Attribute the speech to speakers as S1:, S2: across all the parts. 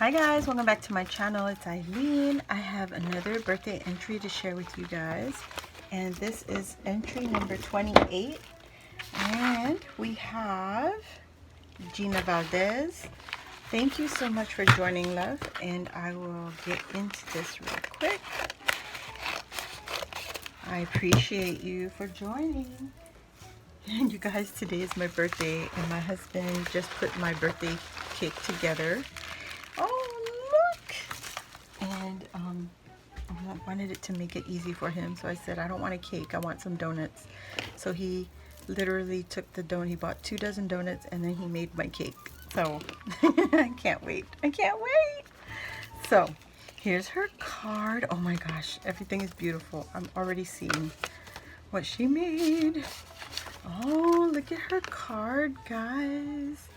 S1: Hi guys, welcome back to my channel. It's Eileen. I have another birthday entry to share with you guys, and this is entry number 28, and we have Gina Valdez. Thank you so much for joining, love, and I will get into this real quick. I appreciate you for joining. And you guys, today is my birthday, and my husband just put my birthday cake together. Oh, look! And I wanted it to make it easy for him, so I said, I don't want a cake, I want some donuts. So he literally took the donut, he bought 2 dozen donuts, and then he made my cake. So I can't wait, I can't wait. So here's her card. Oh my gosh, everything is beautiful. I'm already seeing what she made. Oh, look at her card, guys.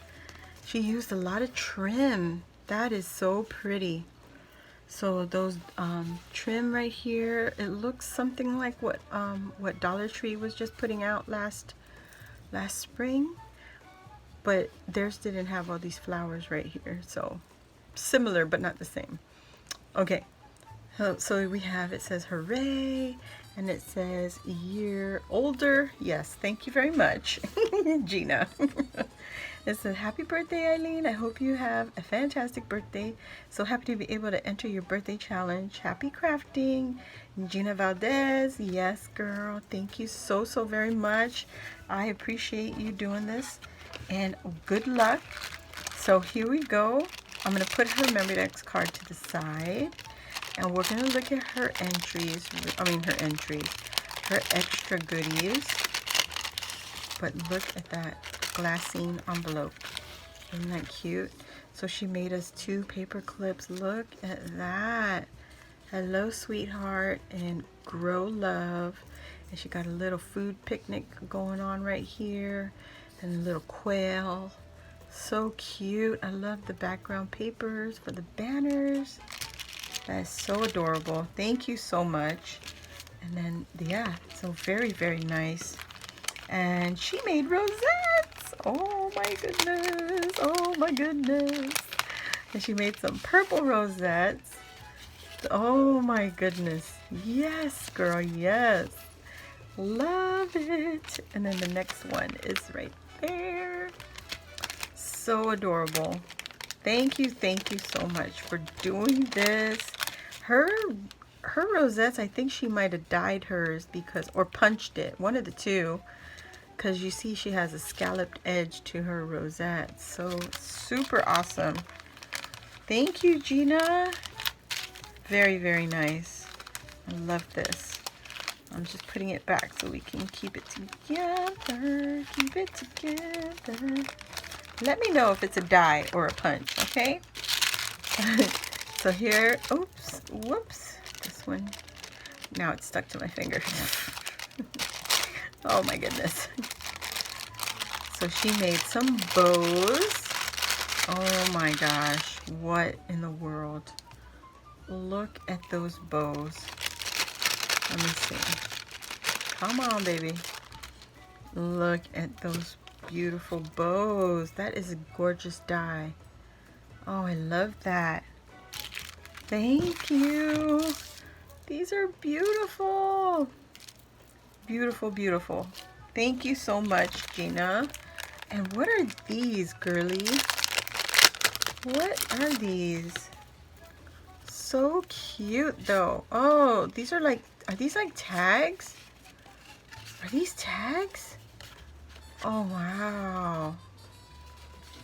S1: She used a lot of trim. That is so pretty. So those trim right here, it looks something like what Dollar Tree was just putting out last spring, but theirs didn't have all these flowers right here. So similar but not the same. Okay, so we have, it says hooray, and it says year older. Yes, thank you very much, Gina. It says, happy birthday, Eileen. I hope you have a fantastic birthday. So happy to be able to enter your birthday challenge. Happy crafting. Gina Valdez. Yes, girl. Thank you so very much. I appreciate you doing this. And good luck. So here we go. I'm going to put her Memorydex card to the side. And we're going to look at her entries. Her extra goodies. But look at that glassine envelope. Isn't that cute? So she made us 2 paper clips. Look at that. Hello, sweetheart, and grow love. And she got a little food picnic going on right here, and a little quail. So cute. I love the background papers for the banners. That is so adorable. Thank you so much. And then, yeah, so very nice. And she made rosettes. Oh my goodness. Oh my goodness. And she made some purple rosettes. Oh my goodness. Yes, girl, yes. Love it. And then the next one is right there. So adorable. Thank you so much for doing this. Her rosettes, I think she might have dyed hers or punched it, one of the two, because you see she has a scalloped edge to her rosette. So super awesome. Thank you, Gina. Very nice. I love this. I'm just putting it back so we can keep it together. Keep it together. Let me know if it's a dye or a punch, okay? So here, oops, whoops, this one, now it's stuck to my finger. Oh my goodness. So she made some bows. Oh my gosh, what in the world? Look at those bows. Let me see. Come on, baby. Look at those beautiful bows. That is a gorgeous dye. Oh, I love that. Thank you. These are beautiful. Beautiful. Thank you so much, Gina. And what are these, girly? What are these? So cute, though. Oh, these are these like tags? Are these tags? Oh, wow.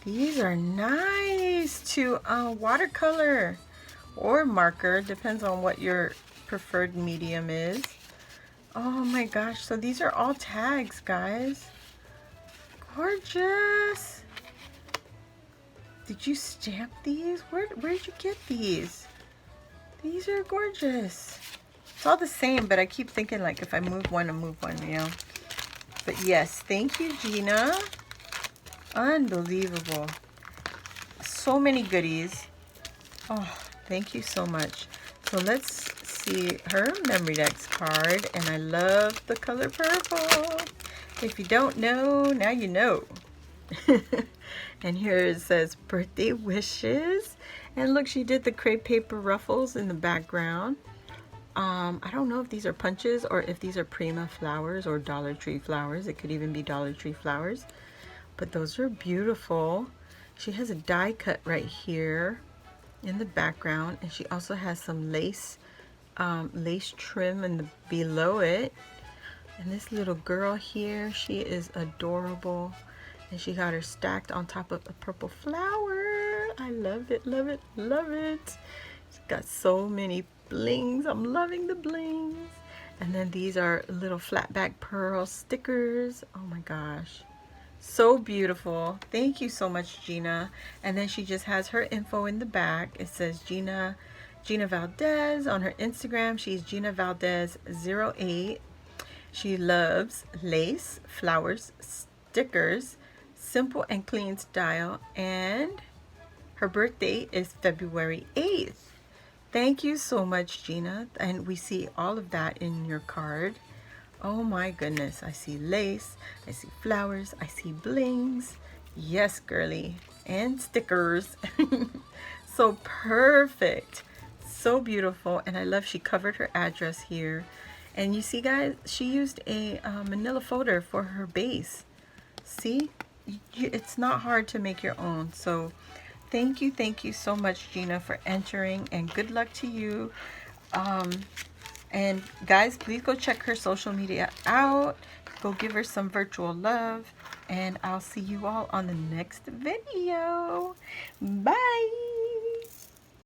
S1: These are nice to watercolor or marker, depends on what your preferred medium is. Oh my gosh, so these are all tags, guys. Gorgeous. Did you stamp these? Where'd you get these? These are gorgeous. It's all the same, but I keep thinking like if I move one, I move one, you know. But yes, thank you, Gina. Unbelievable. So many goodies. Oh, thank you so much. So let's see her Memorydex card, and I love the color purple. If you don't know, now you know. And here it says birthday wishes, And look, she did the crepe paper ruffles in the background. I don't know if these are punches or if these are Prima flowers or Dollar Tree flowers. It could even be Dollar Tree flowers. But those are beautiful. She has a die cut right here in the background, and she also has some lace trim below it. And this little girl here, she is adorable, and she got her stacked on top of a purple flower. I love it, love it, love it. She's got so many blings. I'm loving the blings. And then these are little flat back pearl stickers. Oh my gosh, so beautiful. Thank you so much, Gina. And then she just has her info in the back. It says Gina Valdez on her Instagram. She's Gina Valdez 08. She loves lace, flowers, stickers, simple and clean style, and her birthday is February 8th. Thank you so much, Gina. And we see all of that in your card. Oh my goodness, I see lace, I see flowers, I see blings. Yes, girly. And stickers. So perfect. So beautiful. And I love she covered her address here. And you see, guys, she used a manila folder for her base. See? It's not hard to make your own. So thank you so much, Gina, for entering. And good luck to you. And guys, please go check her social media out. Go give her some virtual love. And I'll see you all on the next video. Bye.